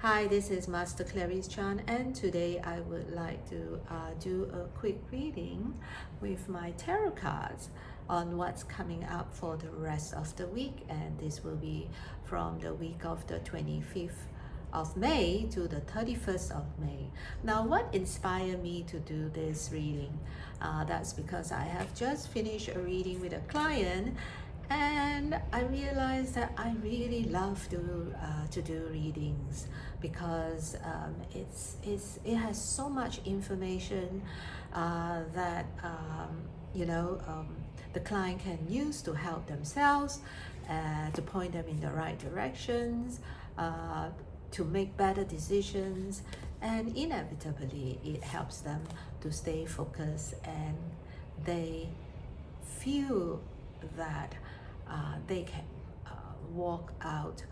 Hi, this is Master Clarice Chan, and today I would like to do a quick reading with my tarot cards on what's coming up for the rest of the week, and this will be from the week of the 25th of May to the 31st of May. Now, what inspired me to do this reading? That's because I have just finished a reading with a client, and I realized that I really love to do readings because it has so much information that the client can use to help themselves, to point them in the right directions, to make better decisions, and inevitably it helps them to stay focused, and they feel that they can walk out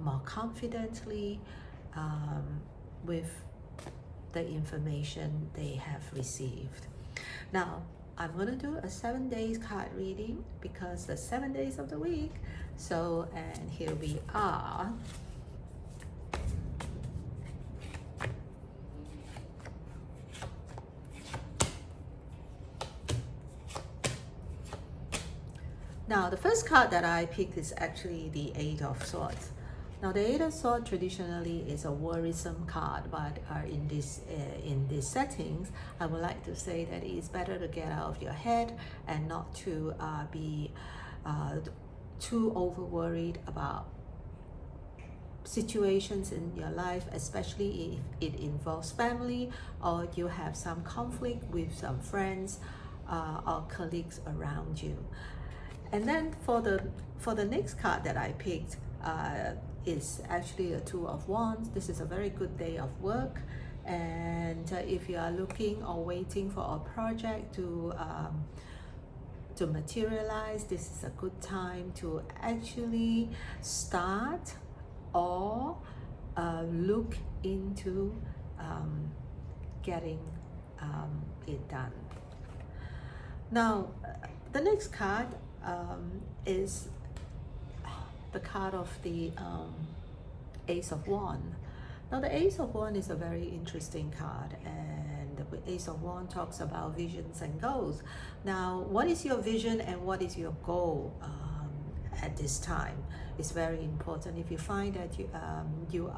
more confidently with the information they have received. Now, I'm going to do a 7 days card reading because the 7 days of the week. So, and here we are. Now, the first card that I picked is actually the Eight of Swords. Now, the Eight of Swords traditionally is a worrisome card, but in these settings, I would like to say that it is better to get out of your head and not to be too over worried about situations in your life, especially if it involves family or you have some conflict with some friends or colleagues around you. And then for the next card that I picked is actually a Two of Wands. This is a very good day of work, and if you are looking or waiting for a project to materialize, this is a good time to actually start or look into getting it done. Now, the next card is the card of the Ace of Wands. Now, the Ace of Wands is a very interesting card, and the Ace of Wands talks about visions and goals. Now, what is your vision and what is your goal at this time? It's very important. If you find that you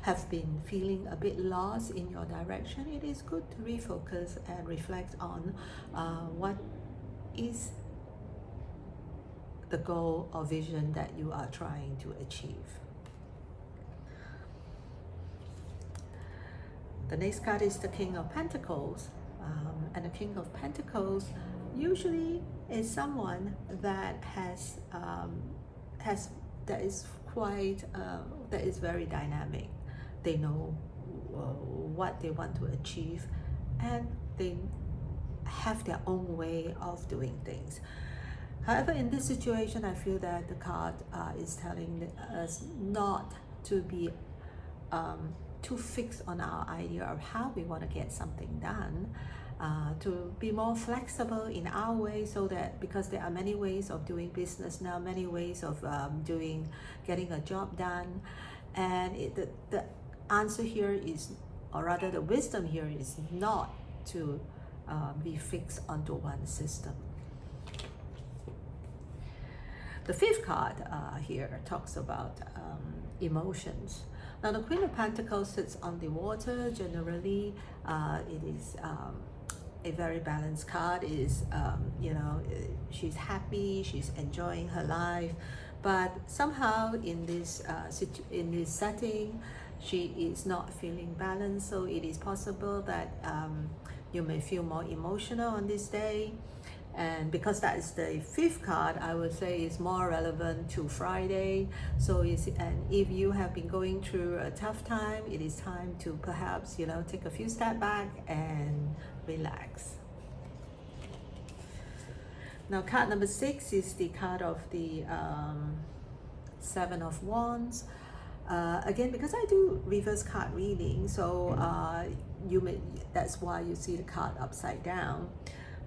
have been feeling a bit lost in your direction, it is good to refocus and reflect on what is the goal or vision that you are trying to achieve. The next card is the King of Pentacles, and the King of Pentacles usually is someone that is very dynamic. They know what they want to achieve, and they have their own way of doing things. However, in this situation, I feel that the card is telling us not to be too fixed on our idea of how we want to get something done, to be more flexible in our way, so that because there are many ways of doing business now, many ways of getting a job done, and the answer here is, or rather the wisdom here is not to be fixed onto one system. The fifth card here talks about emotions. Now, the Queen of Pentacles sits on the water. Generally, it is a very balanced card. It is, she's happy, she's enjoying her life, but somehow in this setting, she is not feeling balanced. So it is possible that you may feel more emotional on this day. And because that is the fifth card, I would say it's more relevant to Friday. So and if you have been going through a tough time, it is time to perhaps take a few steps back and relax. Now, card number 6 is the card of the Seven of Wands. Again, because I do reverse card reading, so that's why you see the card upside down.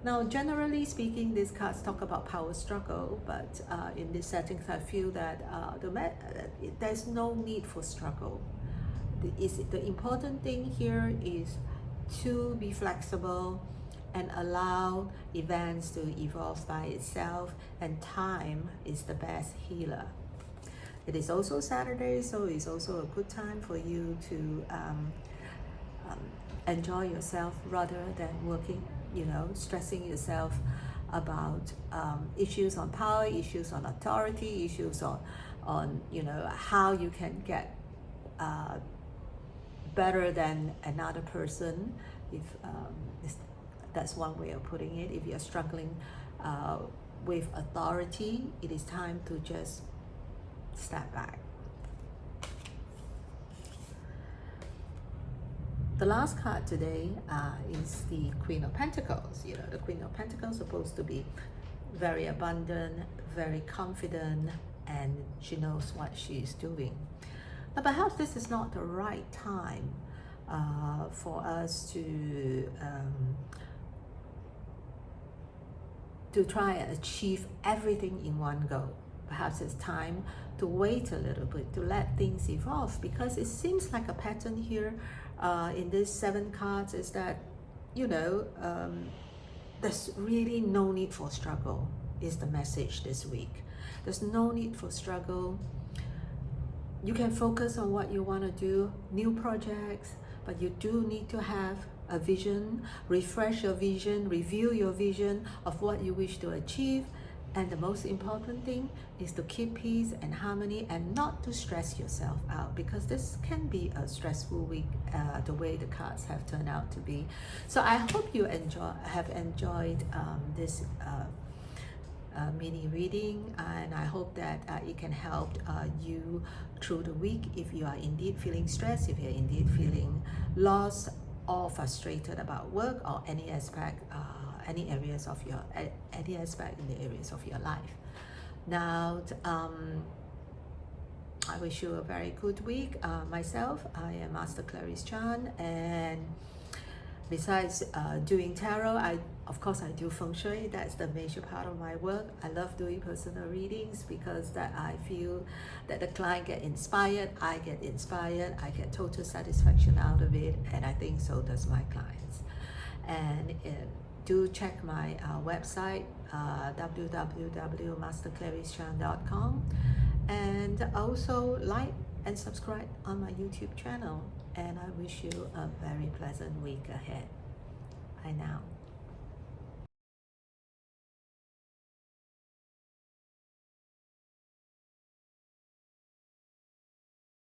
Now, generally speaking, these cards talk about power struggle, but in these settings, I feel that there's no need for struggle. the important thing here is to be flexible and allow events to evolve by itself, and time is the best healer. It is also Saturday, so it's also a good time for you to enjoy yourself rather than working, stressing yourself about issues on power, issues on authority, issues on how you can get better than another person. If that's one way of putting it. If you're struggling with authority, it is time to just step back. The last card today is the Queen of Pentacles. The Queen of Pentacles is supposed to be very abundant, very confident, and she knows what she's doing. Now, perhaps this is not the right time for us to try and achieve everything in one go. Perhaps it's time to wait a little bit, to let things evolve, because it seems like a pattern here in these 7 cards is that, there's really no need for struggle, is the message this week. There's no need for struggle. You can focus on what you want to do, new projects, but you do need to have a vision, refresh your vision, review your vision of what you wish to achieve. And the most important thing is to keep peace and harmony and not to stress yourself out, because this can be a stressful week, the way the cards have turned out to be. So I hope you have enjoyed this mini reading, and I hope that it can help you through the week if you are indeed feeling stressed, if you're indeed feeling lost or frustrated about work or any aspect in the areas of your life. Now, I wish you a very good week. Myself, I am Master Clarice Chan, and besides doing tarot, of course I do Feng Shui. That's the major part of my work. I love doing personal readings because that I feel that the client get inspired, I get inspired, I get total satisfaction out of it, and I think so does my clients. And do check my website, www.masterclaricechan.com, and also like and subscribe on my YouTube channel. And I wish you a very pleasant week ahead. Bye now.